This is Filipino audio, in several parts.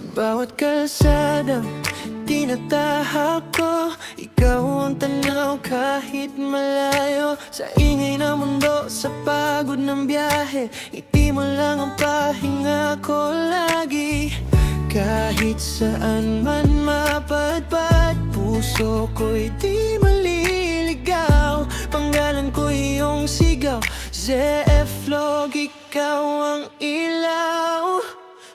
Sa bawat kalsadang tinatahak ko, ikaw ang tanaw kahit malayo. Sa ingay ng mundo, sa pagod ng biyahe, ngiti mo lang ang pahinga ko lagi. Kahit saan man mapadpad, puso ko'y di maliligaw. Pangalan ko iyong sigaw, ZF-Log, ikaw ang ilaw.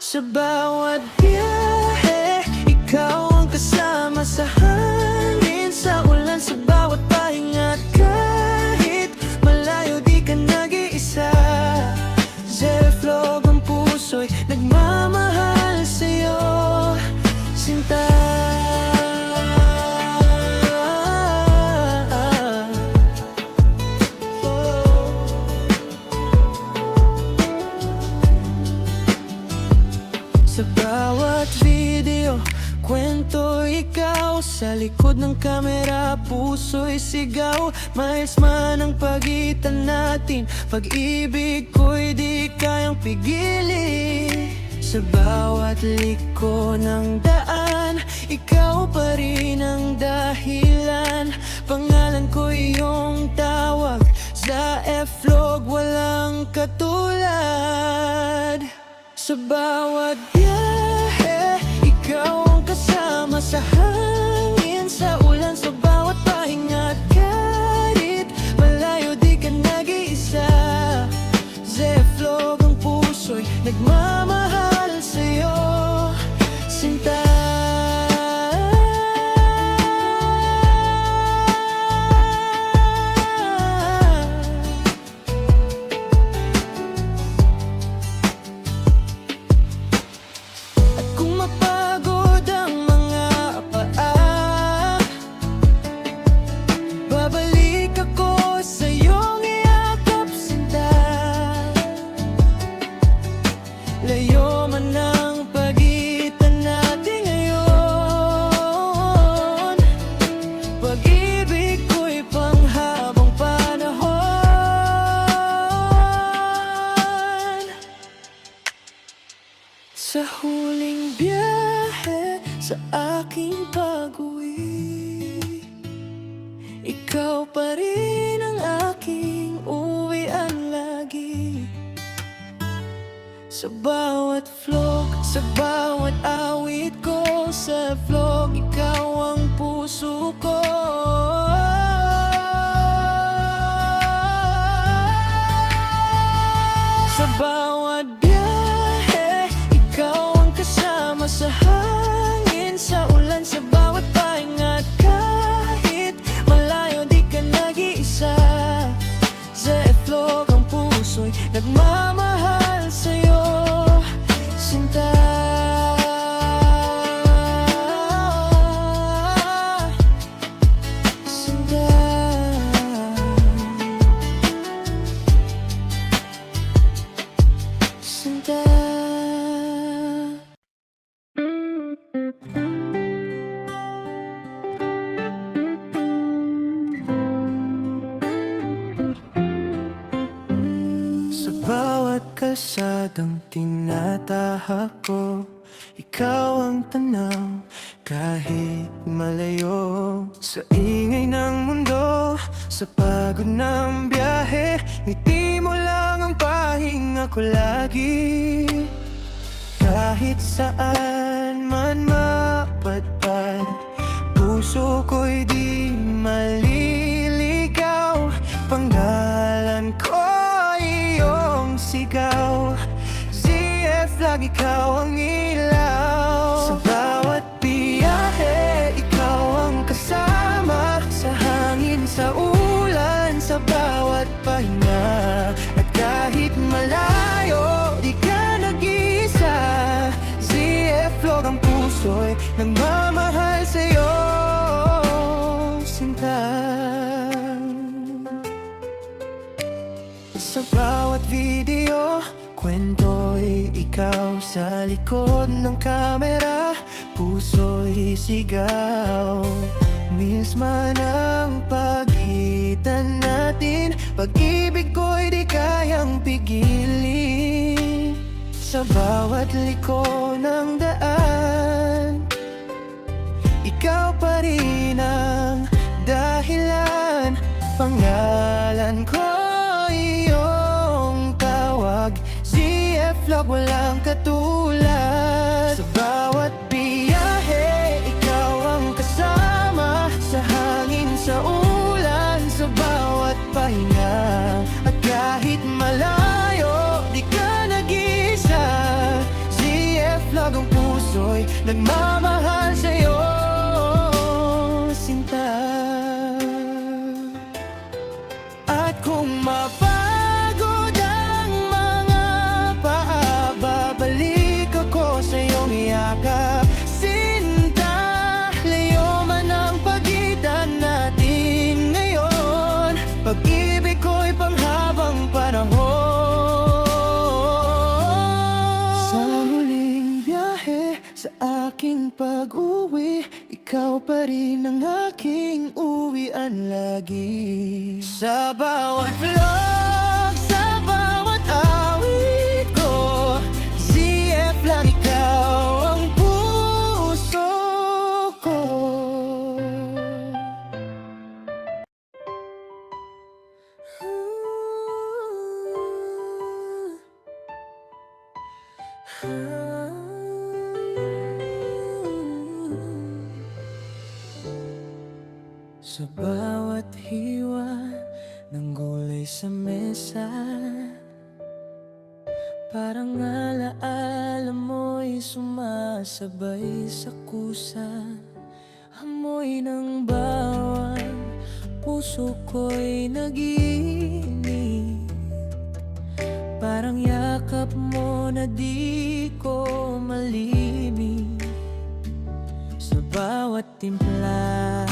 Sa bawat biyahe, ikaw ang kasama sa hangin, sa ulan, sa bawat pahinga. At kahit malayo, di ka nag-iisa. ZF-Log, ang puso'y nagmamahal sa'yo, sinta. Sa bawat video, kwento ikaw. Sa likod ng kamera, puso'y sigaw. Miles man ang pagitan natin, pag-ibig ko'y di kayang pigilin. Sa bawat liko ng daan, ikaw pa rin ang dahilan. Pangalan ko iyong tawag, ZF-Log, walang katulad. Sa bawat biyahe, ikaw ang kasama sa hangin, sa ulan, sa bawat pahinga. At kahit malayo, di ka nag-iisa. ZF-Log, ang puso'y nagmamahal sa'yo, sinta. Layo man ang pagitan natin ngayon, pag-ibig ko'y panghabang panahon. Sa huling biyahe, sa aking pag-uwi, ikaw pa rin ang aking uwian lagi. Sa bawat vlog, sa bawat awit ko, sa vlog, ikaw ang puso ko. Sa bawat biyahe, ikaw ang kasama sa hangin, sa ulan, sa bawat pahinga. At kahit malayo, di ka nag-iisa. ZF-Log, ang puso'y nagmamahal sa'yo, sinta. Sinta. Sinta. Sa bawat kalsadang tinatahak ko, ikaw ang tanaw kahit malayo. Sa ingay ng mundo, sa pagod ng biyahe, ngiti mo lang ang pahinga ko lagi. Kahit saan man mapadpad, puso ko'y di maliligaw. Pangalan ko iyong sigaw, ZF-Log, ikaw ang ilaw. Sa bawat biyahe, ikaw ang kasama sa hangin, sa ulan, sa bawat pahinga. At kahit malayo, di ka nag-iisa. ZF-Log, ang puso'y nagmamahal sa'yo, sinta. Sa bawat video, kwento'y ikaw. Sa likod ng kamera, puso'y sigaw. Miss man ang pagitan natin, pag-ibig ko'y di kayang pigilin. Sa Sa bawat liko ng daan, ikaw pa rin ang dahilan. Pangalan ko iyong tawag, ZF Vlog walang katulad. Sa bawat biyahe, ikaw ang kasama. Sa hangin, sa ulan, sa bawat pahinga. At kahit malayo, di ka nag-iisa. ZF Vlog ang puso'y nagmamahal sa'yo, sinta. At kung mapagod ang mga paa, babalik ako sa iyong yakap, sinta. Layo man ang pagitan natin ngayon, pag-ibig ko'y panghabang panahon. Sa huling biyahe, sa aking pag-uwi, ikaw pa rin ang aking uwian lagi. Sa bawat vlog, sa bawat awit ko, ZF lang ikaw ang puso ko. Sa bawat hiwa ng gulay sa mesa, parang alaala mo'y sumasabay sa kusa. Amoy ng bawang, puso ko'y nag-iinit. Parang yakap mo na di ko malimit. Sa bawat timpla,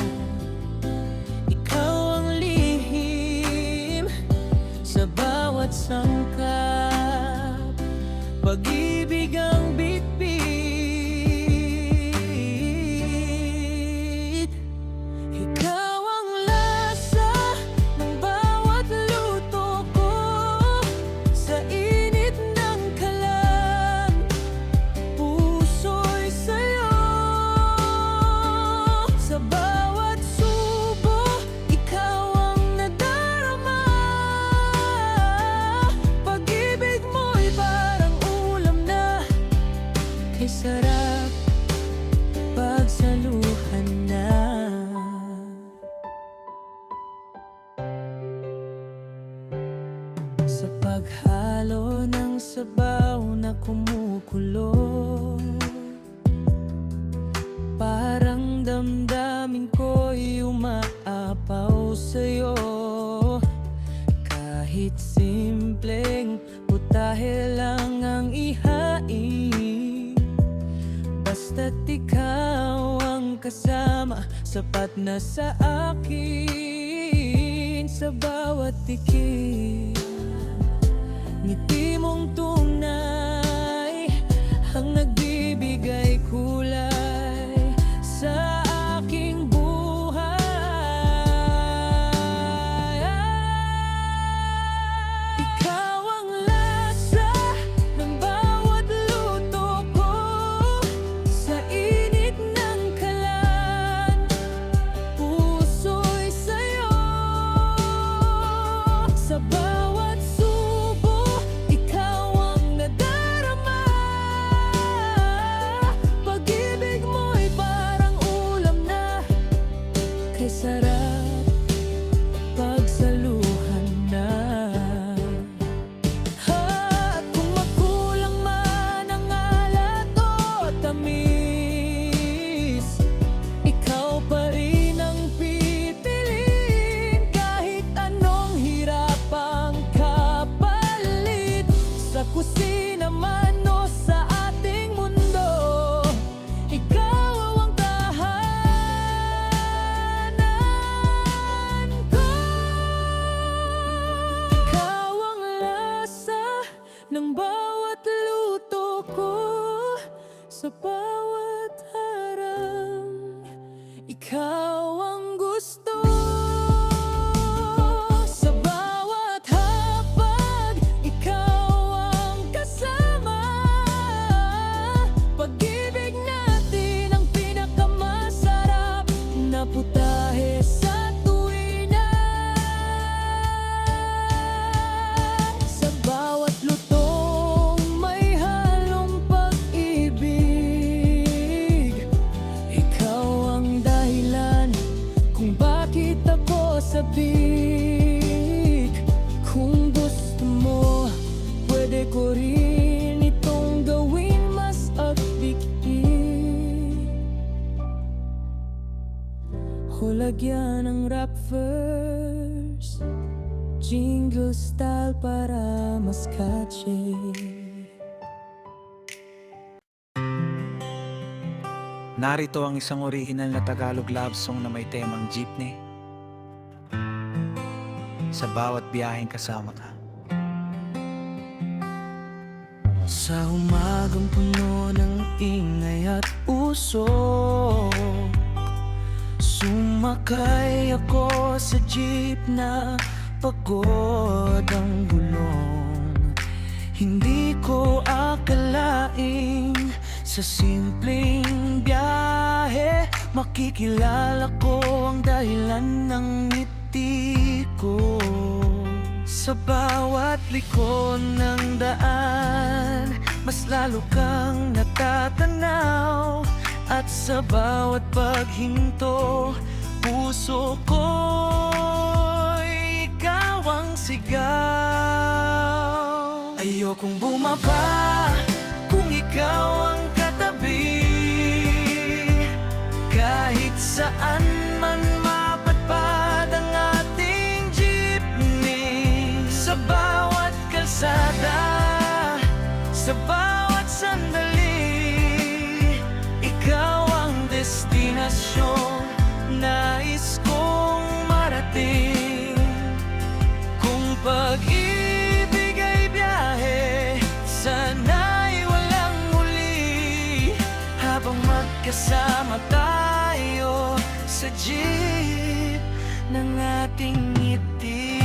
sa bawat sangkap, pag-ibig ang bitbit. Ikaw ang lasa ng bawat luto ko, sa init ng kalan, puso'y sa'yo. Sa bawat subo, ikaw ang nadarama. Kay sarap pagsaluhan na. Sa paghalo ng sabaw na kumukulo, parang damdamin ko'y umaapaw sa'yo. Kahit simpleng putahe lang ang ihain, basta't ikaw ang kasama, sapat na sa akin. Sa bawat tikim, ngiti mong tunay ang nagbibigay kulay sa aking buhay. Ikaw ang lasa ng bawat luto ko, sa init ng kalan, puso'y sa'yo. Sa bawat subo, ikaw ang nadarama. Pag-ibig mo'y parang ulam na, kay sarap pagsaluhan na. At kung makulang man ang alat o tamis, ikaw pa rin ang pipiliin. Kahit anong hirap ang kapalit, sa kusina man o sa ating mundo, ikaw ang tahanan ko. Ikaw ang lasa ng bawat luto ko, sa bawat harang, ikaw ang gusto. Sa bawat hapag, ikaw ang kasama. sabik. Kung gusto mo, pwede ko rin itong gawin mas akbiki. Hulagyan ng rap verse, jingle style para mas catchy. Narito ang isang original na Tagalog love song na may temang jeepney. Sa bawat biyaheng kasama ka. Sa umagang puno ng ingay at usok, sumakay ako sa jeep na pagod ang gulong. Hindi ko akalaing sa simpleng biyahe makikilala ko ang dahilan ng ngiti ko. Sa bawat liko ng daan, mas lalo kang natatanaw. At sa bawat paghinto, puso ko'y ikaw ang sigaw. Ayokong bumaba kung ikaw ang katabi. Kahit saan man mapadpad ang ating jeepney. Sa bawat kalsada, sa bawat sandali, ikaw ang destinasyon nais kong marating. Kung pag-ibig ay biyahe, sana'y walang muli. Habang magkasama tayo sa jeep ng ating ngiti.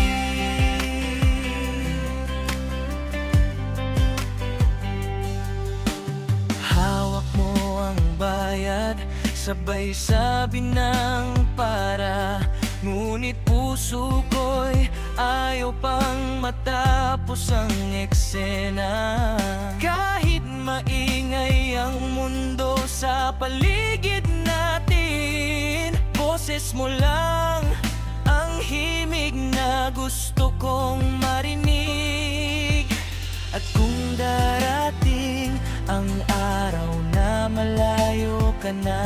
Hawak mo ang bayad, sabay sabi ng para. Ngunit puso ko'y ayaw pang matapos ang eksena. Kahit maingay ang mundo sa paligid natin, boses mo lang ang himig na gusto kong marinig. At kung darating ang araw na malayo ka na,